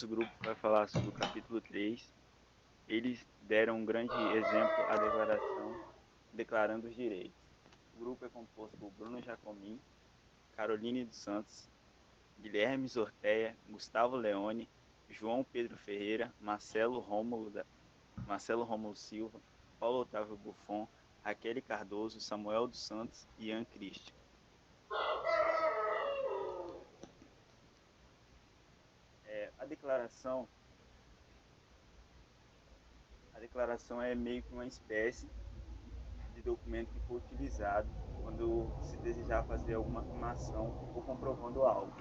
grupo vai falar sobre o capítulo 3. Eles deram um grande exemplo à declaração, declarando os direitos. O grupo é composto por Bruno Jacomim, Caroline dos Santos, Guilherme Zorteia, Gustavo Leone, João Pedro Ferreira, Marcelo Rômulo Silva, Paulo Otávio Buffon, Raquel Cardoso, Samuel dos Santos e Ian Christian. A declaração é meio que uma espécie de documento que foi utilizado quando se desejar fazer alguma afirmação ou comprovando algo,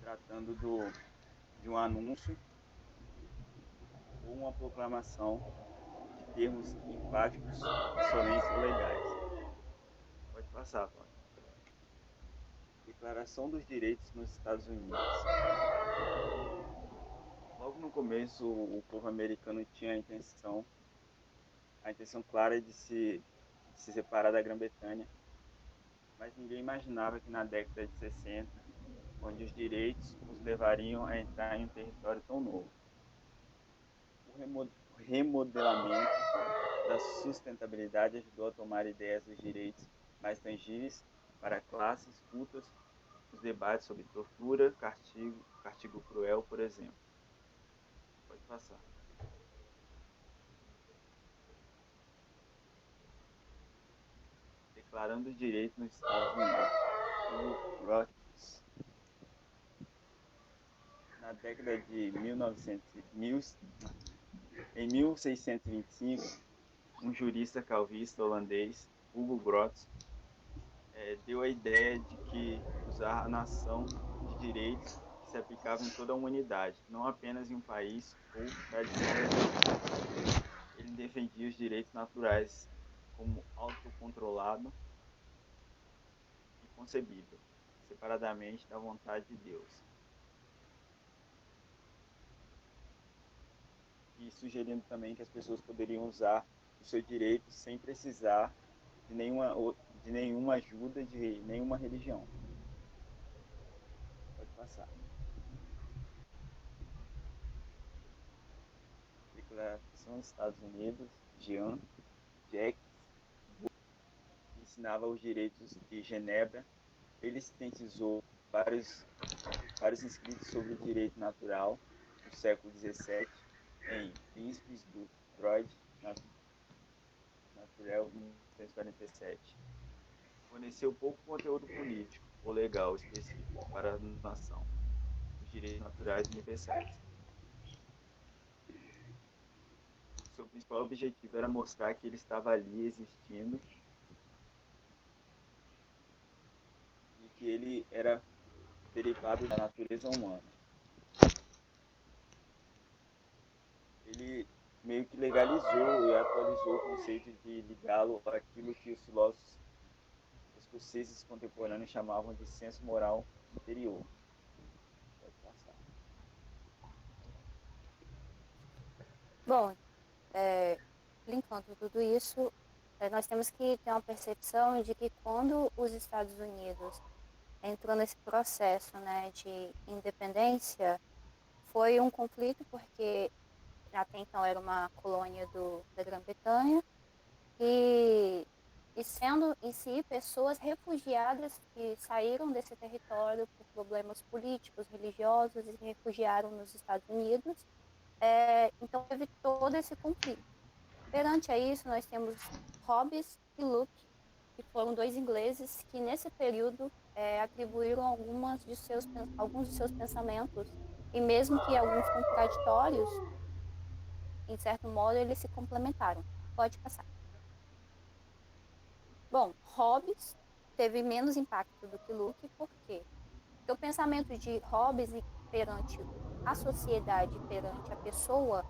tratando de um anúncio ou uma proclamação de termos enfáticos, solentes ou legais. Pode passar, Paulo. Declaração dos Direitos nos Estados Unidos. Logo no começo, o povo americano tinha a intenção clara de se separar da Grã-Bretanha, mas ninguém imaginava que na década de 60, onde os direitos os levariam a entrar em um território tão novo. O remodelamento da sustentabilidade ajudou a tomar ideias dos direitos mais tangíveis para classes cultas, os debates sobre tortura, castigo cruel, por exemplo. Pode passar. Declarando os direitos nos Estados Unidos. Rothfuss. Na década de 1625, um jurista calvista holandês, Hugo Grotius, deu a ideia de que usar a nação de direitos que se aplicava em toda a humanidade, não apenas em um país ou tradição regional. Ele defendia os direitos naturais como autocontrolado e concebível, separadamente da vontade de Deus. E sugerindo também que as pessoas poderiam usar os seus direitos sem precisar de nenhuma ajuda de nenhuma religião. Pode passar. Declaração dos Estados Unidos, Jean Jacques, que ensinava os direitos de Genebra. Ele sintetizou vários escritos sobre o direito natural no século XVII em Príncipes do Droit Naturel, 1947. Forneceu pouco conteúdo político ou legal específico para a nação, os direitos naturais universais. Seu principal objetivo era mostrar que ele estava ali existindo e que ele era derivado da natureza humana. Ele meio que legalizou e atualizou o conceito de ligá-lo àquilo que os filósofos escoceses contemporâneos chamavam de senso moral interior. Pode passar. Bom, linkando tudo isso, nós temos que ter uma percepção de que quando os Estados Unidos entrou nesse processo, né, de independência, foi um conflito porque até então era uma colônia da Grã-Bretanha e, e sendo em si pessoas refugiadas que saíram desse território por problemas políticos, religiosos e se refugiaram nos Estados Unidos. Então teve todo esse conflito. Perante a isso, nós temos Hobbes e Locke, que foram dois ingleses que nesse período atribuíram alguns de seus pensamentos, e mesmo que alguns contraditórios, em certo modo, eles se complementaram. Pode passar. Bom, Hobbes teve menos impacto do que Locke, por quê? Porque o pensamento de Hobbes perante a sociedade, perante a pessoa,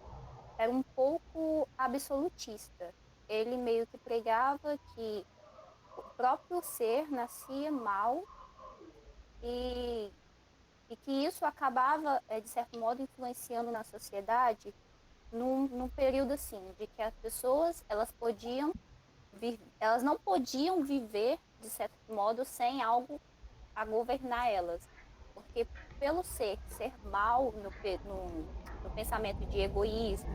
era um pouco absolutista. Ele meio que pregava que o próprio ser nascia mal e, e que isso acabava, de certo modo, influenciando na sociedade num período assim, de que as pessoas elas não podiam viver, de certo modo, sem algo a governar elas. Porque pelo ser mal no pensamento de egoísmo,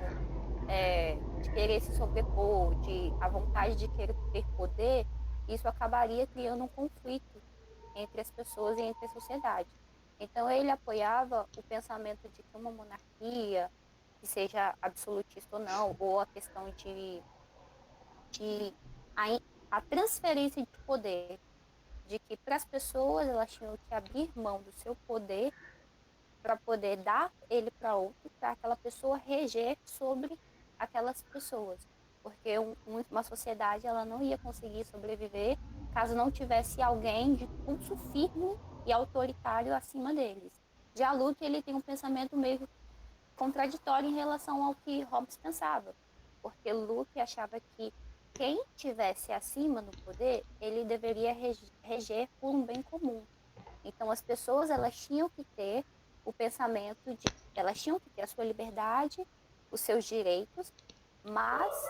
de querer se sobrepor, de a vontade de querer ter poder, isso acabaria criando um conflito entre as pessoas e entre a sociedade. Então ele apoiava o pensamento de que uma monarquia, que seja absolutista ou não, ou a questão de a, a transferência de poder, de que para as pessoas elas tinham que abrir mão do seu poder para poder dar ele para outro, para aquela pessoa reger sobre aquelas pessoas. Porque uma sociedade ela não ia conseguir sobreviver caso não tivesse alguém de pulso firme e autoritário acima deles. Já Luke, ele tem um pensamento meio contraditório em relação ao que Hobbes pensava, porque Luke achava que quem tivesse acima no poder, ele deveria reger por um bem comum. Então, as pessoas elas tinham que ter o pensamento de, elas tinham que ter a sua liberdade, os seus direitos, mas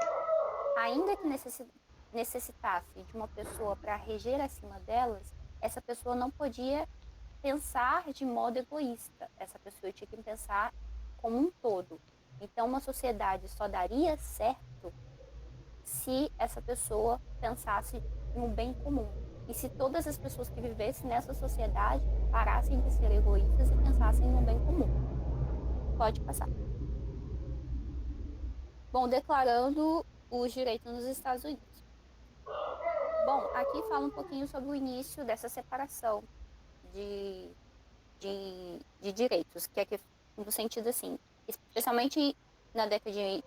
ainda que necessitasse de uma pessoa para reger acima delas, essa pessoa não podia pensar de modo egoísta. Essa pessoa tinha que pensar como um todo. Então, uma sociedade só daria certo se essa pessoa pensasse em um bem comum. E se todas as pessoas que vivessem nessa sociedade parassem de ser egoístas e pensassem no bem comum. Pode passar. Bom, declarando os direitos nos Estados Unidos. Bom, aqui fala um pouquinho sobre o início dessa separação de, de direitos, que é que, no sentido assim, especialmente na década de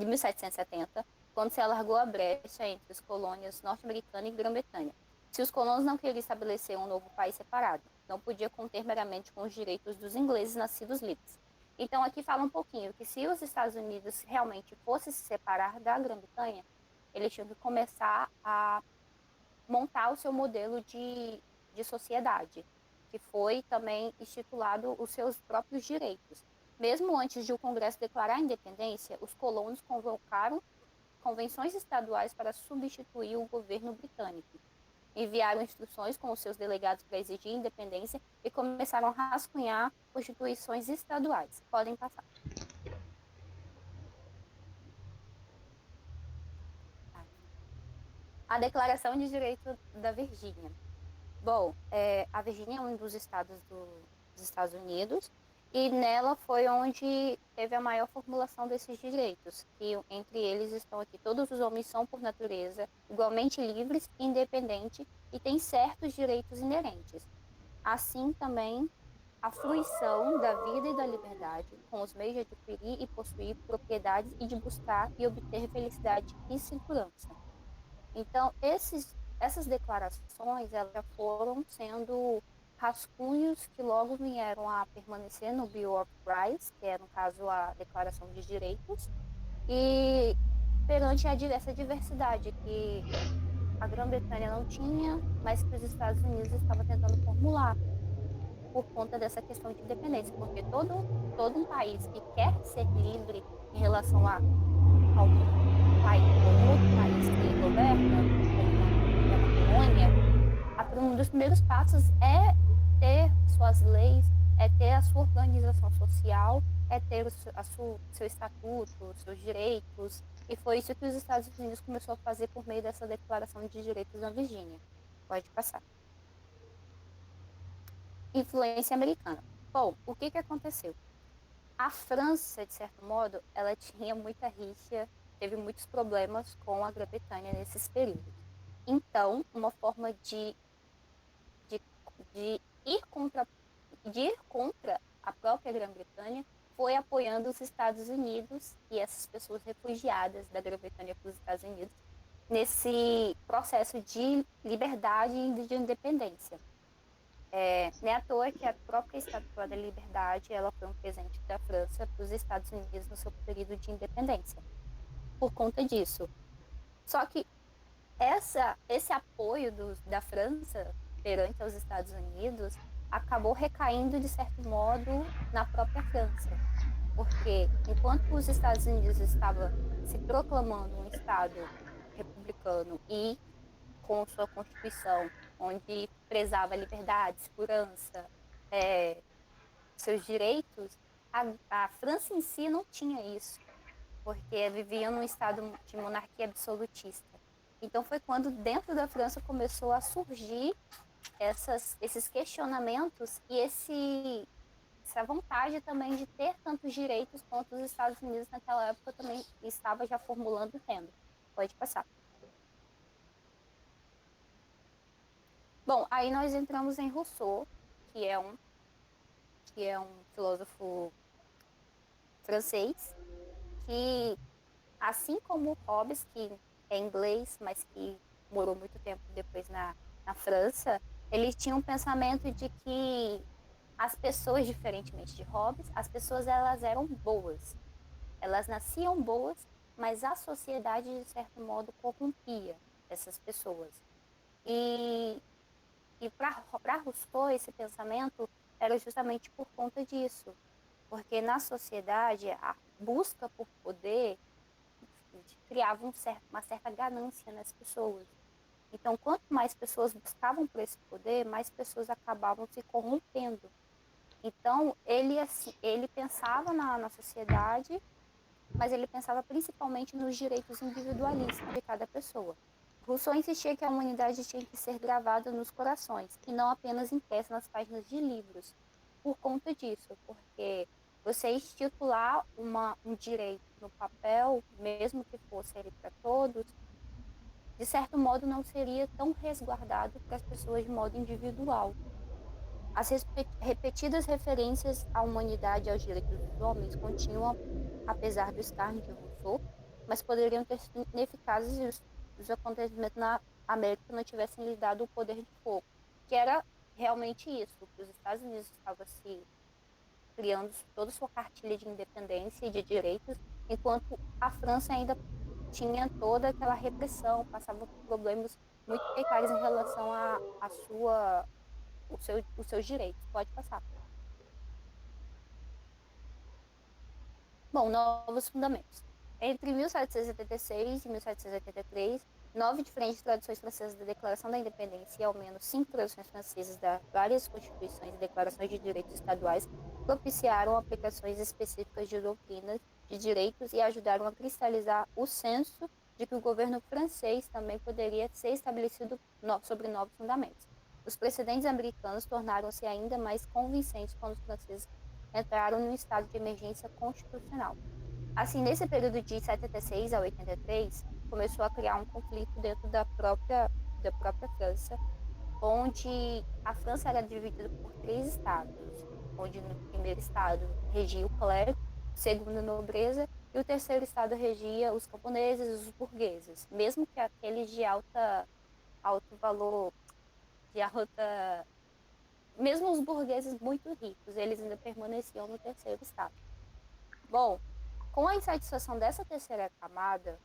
1770, quando se alargou a brecha entre as colônias norte-americana e Grã-Bretanha. Se os colonos não queriam estabelecer um novo país separado, não podia conter meramente com os direitos dos ingleses nascidos livres. Então, aqui fala um pouquinho que se os Estados Unidos realmente fossem se separar da Grã-Bretanha, eles tinham que começar a montar o seu modelo de sociedade, que foi também estipulado os seus próprios direitos. Mesmo antes de o Congresso declarar a independência, os colonos convocaram convenções estaduais para substituir o governo britânico. Enviaram instruções com os seus delegados para exigir independência e começaram a rascunhar constituições estaduais. Podem passar. A Declaração de Direito da Virgínia. Bom, a Virgínia é um dos estados dos Estados Unidos e nela foi onde teve a maior formulação desses direitos, que entre eles estão aqui: todos os homens são, por natureza, igualmente livres, independentes e têm certos direitos inerentes. Assim também a fruição da vida e da liberdade, com os meios de adquirir e possuir propriedades e de buscar e obter felicidade e segurança. Então, essas declarações elas já foram sendo rascunhos que logo vieram a permanecer no Bill of Rights, que é, no caso, a Declaração de Direitos, e perante essa diversidade que a Grã-Bretanha não tinha, mas que os Estados Unidos estavam tentando formular por conta dessa questão de independência, porque todo um país que quer ser livre em relação a um outro país que governa, como é uma colônia, um dos primeiros passos é ter suas leis, é ter a sua organização social, é ter seu estatuto, seus direitos. E foi isso que os Estados Unidos começou a fazer por meio dessa Declaração de Direitos da Virgínia. Pode passar. Influência americana. Bom, o que aconteceu? A França, de certo modo, ela tinha muita rixa, teve muitos problemas com a Grã-Bretanha nesses períodos. Então, uma forma de, de, de ir contra a própria Grã-Bretanha foi apoiando os Estados Unidos e essas pessoas refugiadas da Grã-Bretanha para os Estados Unidos nesse processo de liberdade e de independência. Não é à toa que a própria Estátua da Liberdade ela foi um presente da França para os Estados Unidos no seu período de independência, por conta disso. Só que esse apoio da França perante aos Estados Unidos acabou recaindo, de certo modo, na própria França. Porque enquanto os Estados Unidos estavam se proclamando um Estado republicano e com sua Constituição, onde prezava a liberdade, segurança, seus direitos, a França em si não tinha isso, porque vivia num estado de monarquia absolutista. Então foi quando dentro da França começou a surgir esses questionamentos e essa vontade também de ter tantos direitos quanto os Estados Unidos naquela época também estava já formulando e tendo. Pode passar. Bom, aí nós entramos em Rousseau, que é um, que é um filósofo francês, que, assim como Hobbes, que é inglês, mas que morou muito tempo depois na França, ele tinha um pensamento de que as pessoas, diferentemente de Hobbes, as pessoas elas eram boas. Elas nasciam boas, mas a sociedade, de certo modo, corrompia essas pessoas. E, e para Rousseau, esse pensamento era justamente por conta disso. Porque na sociedade, a busca por poder criava uma certa ganância nas pessoas. Então, quanto mais pessoas buscavam por esse poder, mais pessoas acabavam se corrompendo. Então, ele, assim, ele pensava na sociedade, mas ele pensava principalmente nos direitos individualistas de cada pessoa. Rousseau insistia que a humanidade tinha que ser gravada nos corações, e não apenas impressa nas páginas de livros. Por conta disso, porque você estipular um direito no papel, mesmo que fosse ele para todos, de certo modo não seria tão resguardado para as pessoas de modo individual. As repetidas referências à humanidade e aos direitos dos homens continuam, apesar do escárnio de Rousseau, mas poderiam ter sido ineficazes se os acontecimentos na América não tivessem lhe dado o poder de fogo, que era realmente isso, que os Estados Unidos estavam se criando toda a sua cartilha de independência e de direitos, enquanto a França ainda tinha toda aquela repressão, passava por problemas muito precários em relação os seus direitos. Pode passar. Bom, novos fundamentos. Entre 1776 e 1783, 9 diferentes traduções francesas da Declaração da Independência e ao menos 5 traduções francesas das várias constituições e declarações de direitos estaduais propiciaram aplicações específicas de doutrinas de direitos e ajudaram a cristalizar o senso de que o governo francês também poderia ser estabelecido sobre novos fundamentos. Os precedentes americanos tornaram-se ainda mais convincentes quando os franceses entraram num estado de emergência constitucional. Assim, nesse período de 76 a 83, começou a criar um conflito dentro da própria França, onde a França era dividida por três estados, onde no primeiro estado regia o clero, o segundo a nobreza e o terceiro estado regia os camponeses e os burgueses, mesmo que aqueles de alto valor, de alta mesmo os burgueses muito ricos, eles ainda permaneciam no terceiro estado. Bom, com a insatisfação dessa terceira camada,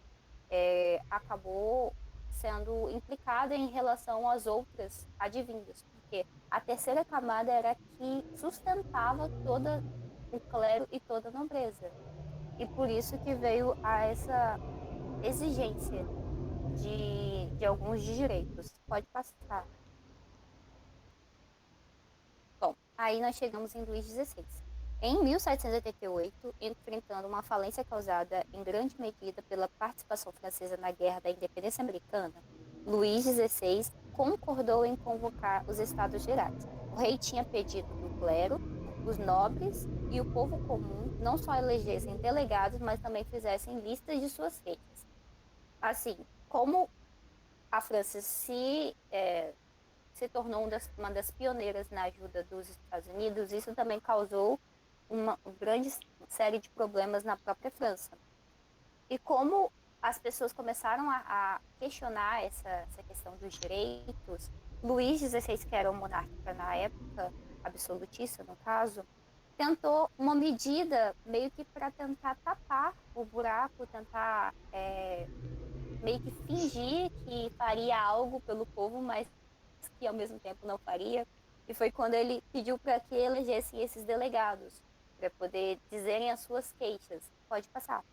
acabou sendo implicada em relação às outras advindas, porque a terceira camada era que sustentava toda o clero e toda a nobreza. E por isso que veio a essa exigência de alguns direitos. Pode passar. Bom, aí nós chegamos em Luís XVI. Em 1788, enfrentando uma falência causada em grande medida pela participação francesa na Guerra da Independência Americana, Luís XVI concordou em convocar os Estados Gerais. O rei tinha pedido que o clero, os nobres e o povo comum não só elegessem delegados, mas também fizessem listas de suas redes. Assim, como a França se tornou uma das pioneiras na ajuda dos Estados Unidos, isso também causou uma grande série de problemas na própria França. E como as pessoas começaram a questionar essa questão dos direitos, Luís XVI, que era o monarca na época, absolutista no caso, tentou uma medida meio que para tentar tapar o buraco, tentar meio que fingir que faria algo pelo povo, mas que ao mesmo tempo não faria. E foi quando ele pediu para que elegessem esses delegados, para poder dizerem as suas queixas. Pode passar.